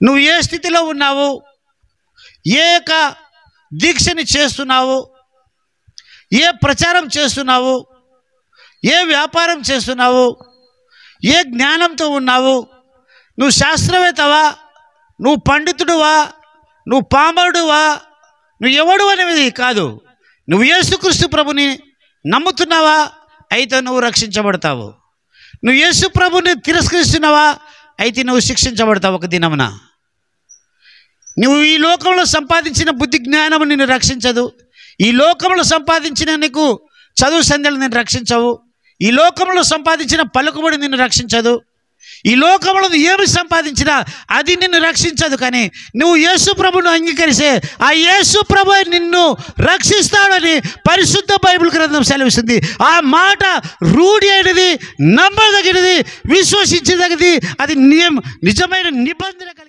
నువ్వు ఏ స్థితిలో ఉన్నావు, ఏ యొక్క దీక్షని చేస్తున్నావు, ఏ ప్రచారం చేస్తున్నావు, ఏ వ్యాపారం చేస్తున్నావు, ఏ జ్ఞానంతో ఉన్నావు, నువ్వు శాస్త్రవేత్తవా, నువ్వు పండితుడువా, నువ్వు పామరుడువా, నువ్వు ఎవడు అనేది కాదు. నువ్వు యేసుక్రీస్తు ప్రభుని నమ్ముతున్నావా, అయితే నువ్వు రక్షించబడతావు. నువ్వు యేసు ప్రభుని తిరస్కరిస్తున్నావా, అయితే నువ్వు శిక్షించబడతావు ఒక దినమున. నువ్వు ఈ లోకంలో సంపాదించిన బుద్ధి జ్ఞానము నిన్ను రక్షించదు. ఈ లోకంలో సంపాదించిన నీకు చదువు సంధ్యలు నిన్ను రక్షించవు. ఈ లోకంలో సంపాదించిన పలుకుబడి నిన్ను రక్షించదు. ఈ లోకంలో ఏమి సంపాదించినా అది నిన్ను రక్షించదు. కానీ నువ్వు యేసు ప్రభువును అంగీకరిస్తే ఆ యేసు ప్రభు నిన్ను రక్షిస్తాడని పరిశుద్ధ బైబిల్ గ్రంథం సెలవిస్తుంది. ఆ మాట రూఢి అయినది, నమ్మదగినది, విశ్వసించదగినది, అది నిజమైన నిబంధన కలిగి